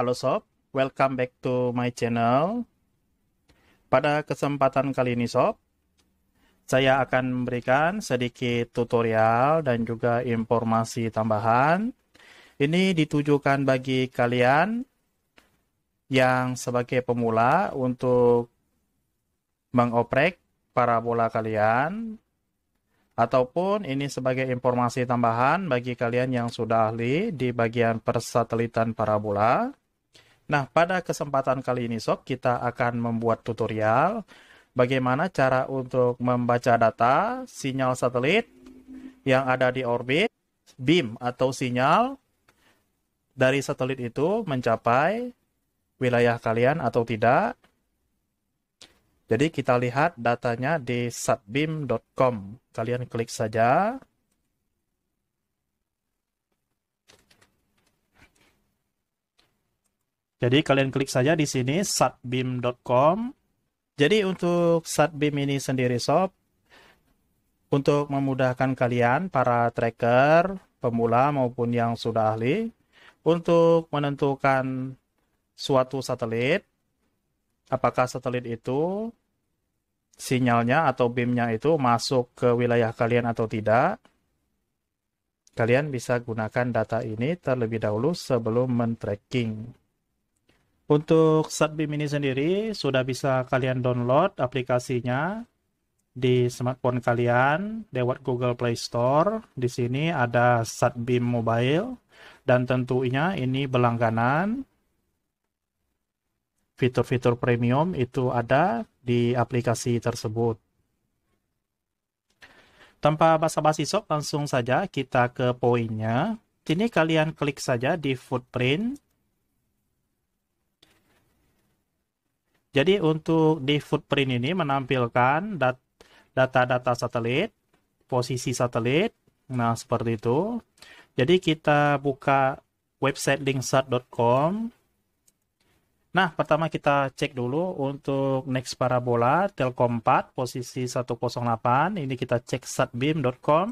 Halo sob, welcome back to my channel. Pada kesempatan kali ini sob, saya akan memberikan sedikit tutorial dan juga informasi tambahan. Ini ditujukan bagi kalian yang sebagai pemula untuk mengoprek parabola kalian, ataupun ini sebagai informasi tambahan bagi kalian yang sudah ahli di bagian persatelitan parabola. Nah, pada kesempatan kali ini sob, kita akan membuat tutorial bagaimana cara untuk membaca data sinyal satelit yang ada di orbit, beam atau sinyal dari satelit itu mencapai wilayah kalian atau tidak. Jadi kita lihat datanya di satbeam.com. Kalian klik saja. Jadi kalian klik saja di sini satbeam.com. Jadi untuk Satbeam ini sendiri sob, untuk memudahkan kalian para tracker, pemula maupun yang sudah ahli, untuk menentukan suatu satelit, apakah satelit itu sinyalnya atau beamnya itu masuk ke wilayah kalian atau tidak. Kalian bisa gunakan data ini terlebih dahulu sebelum men-tracking. Untuk Satbeam ini sendiri sudah bisa kalian download aplikasinya di smartphone kalian lewat Google Play Store. Di sini ada Satbeam Mobile dan tentunya ini berlangganan. Fitur-fitur premium itu ada di aplikasi tersebut. Tanpa basa-basi sob, langsung saja kita ke poinnya. Ini kalian klik saja di footprint. Jadi untuk di footprint ini menampilkan data-data satelit, posisi satelit. Nah, seperti itu. Jadi kita buka website linksat.com. Nah, pertama kita cek dulu untuk next parabola Telkom 4 posisi 108. Ini kita cek satbeam.com.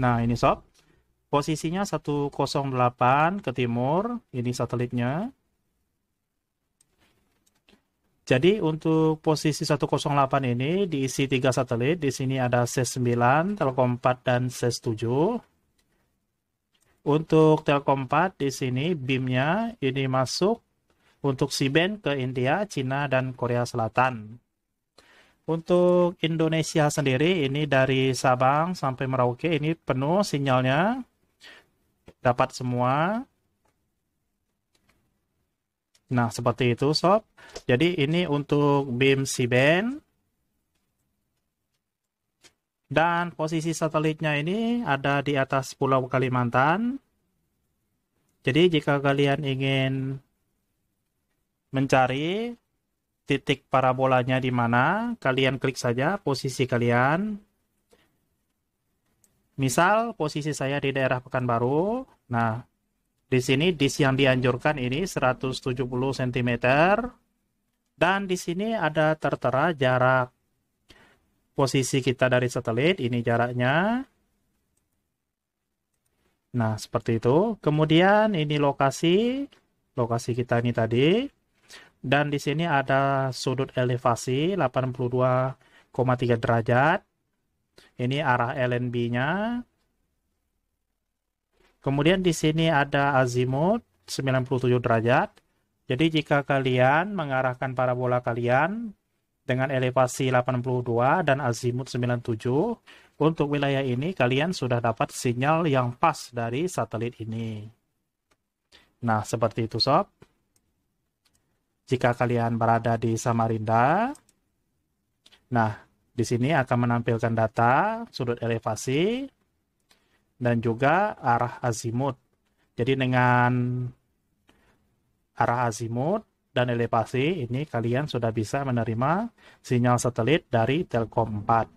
Nah, ini sob. Posisinya 108 ke timur. Ini satelitnya. Jadi untuk posisi 108 ini diisi 3 satelit. Di sini ada SES-9, Telkom 4 dan SES-7. Untuk Telkom 4 di sini beamnya ini masuk untuk C-band ke India, Cina dan Korea Selatan. Untuk Indonesia sendiri ini dari Sabang sampai Merauke ini penuh sinyalnya. Dapat semua. Nah, seperti itu sob. Jadi ini untuk beam C-band. Dan posisi satelitnya ini ada di atas Pulau Kalimantan. Jadi jika kalian ingin mencari titik parabolanya di mana, kalian klik saja posisi kalian. Misal posisi saya di daerah Pekanbaru. Nah, di sini disk yang dianjurkan ini 170 cm. Dan di sini ada tertera jarak posisi kita dari satelit. Ini jaraknya. Nah, seperti itu. Kemudian ini lokasi kita ini tadi. Dan di sini ada sudut elevasi 82,3 derajat. Ini arah LNB-nya. Kemudian di sini ada azimut 97 derajat. Jadi jika kalian mengarahkan parabola kalian dengan elevasi 82 dan azimut 97, untuk wilayah ini kalian sudah dapat sinyal yang pas dari satelit ini. Nah, seperti itu sob. Jika kalian berada di Samarinda, nah, di sini akan menampilkan data sudut elevasi dan juga arah azimut. Jadi dengan arah azimut dan elevasi ini kalian sudah bisa menerima sinyal satelit dari Telkom 4.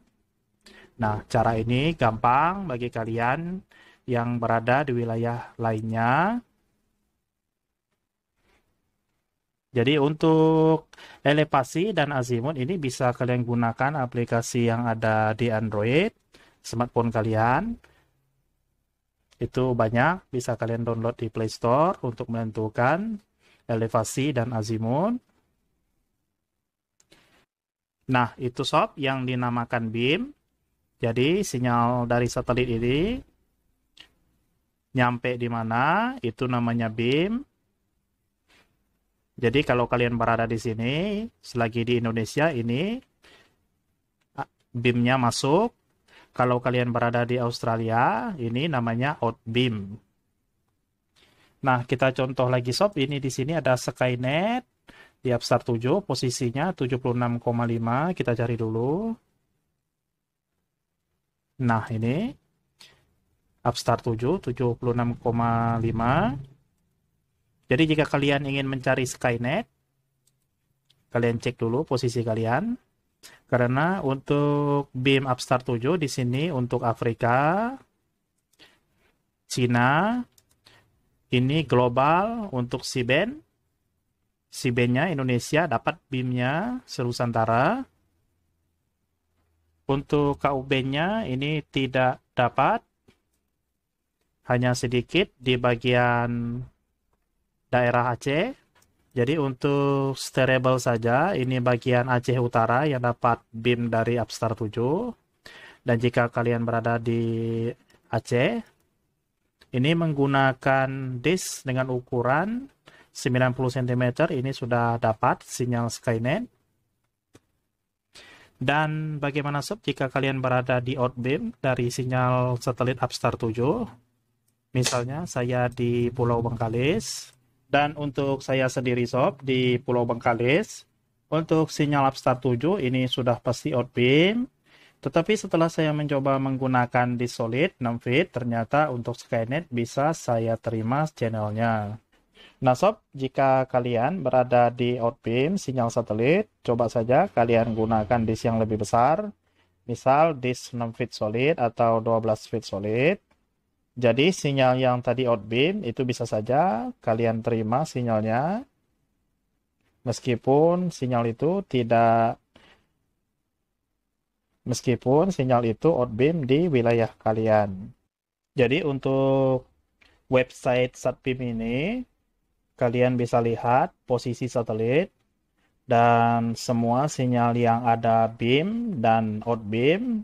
Nah, cara ini gampang bagi kalian yang berada di wilayah lainnya. Jadi untuk elevasi dan azimut ini bisa kalian gunakan aplikasi yang ada di Android, smartphone kalian. Itu banyak, bisa kalian download di Play Store untuk menentukan elevasi dan azimut. Nah, itu sob yang dinamakan beam. Jadi sinyal dari satelit ini nyampe di mana, itu namanya beam. Jadi kalau kalian berada di sini, selagi di Indonesia ini beamnya masuk. Kalau kalian berada di Australia, ini namanya out beam. Nah, kita contoh lagi sob, ini di sini ada Skynet di Upstart 7, posisinya 76,5, kita cari dulu. Nah, ini Upstart 7, 76,5. Jadi jika kalian ingin mencari Skynet, kalian cek dulu posisi kalian. Karena untuk beam Upstart 7 di sini untuk Afrika, Cina, ini global untuk C-band. C-band-nya Indonesia dapat beamnya Nusantara. Untuk KU-band-nya ini tidak dapat. Hanya sedikit di bagian daerah Aceh. Jadi untuk steerable saja, ini bagian Aceh Utara yang dapat beam dari Upstart 7. Dan jika kalian berada di Aceh, ini menggunakan disk dengan ukuran 90 cm, ini sudah dapat sinyal Skynet. Dan bagaimana sob jika kalian berada di outbeam dari sinyal satelit Upstart 7? Misalnya saya di Pulau Bengkalis. Dan untuk saya sendiri sob di Pulau Bengkalis, untuk sinyal Upstart 7 ini sudah pasti outbeam. Tetapi setelah saya mencoba menggunakan disk solid 6 feet, ternyata untuk Skynet bisa saya terima channelnya. Nah sob, jika kalian berada di outbeam sinyal satelit, coba saja kalian gunakan disk yang lebih besar. Misal disk 6 feet solid atau 12 feet solid. Jadi sinyal yang tadi outbeam itu bisa saja kalian terima sinyalnya. Meskipun sinyal itu outbeam di wilayah kalian. Jadi untuk website Satbeam ini, kalian bisa lihat posisi satelit dan semua sinyal yang ada beam dan outbeam.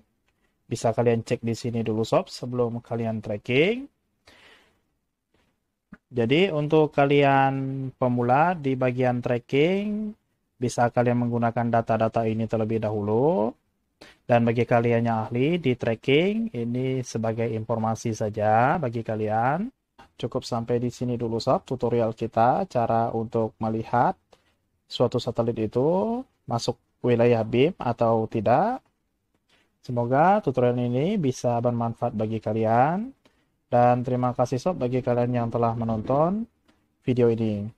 Bisa kalian cek di sini dulu sob sebelum kalian tracking. Jadi untuk kalian pemula di bagian tracking, bisa kalian menggunakan data-data ini terlebih dahulu. Dan bagi kalian yang ahli di tracking, ini sebagai informasi saja bagi kalian. Cukup sampai di sini dulu sob tutorial kita, cara untuk melihat suatu satelit itu masuk wilayah beam atau tidak. Semoga tutorial ini bisa bermanfaat bagi kalian. Dan terima kasih sob bagi kalian yang telah menonton video ini.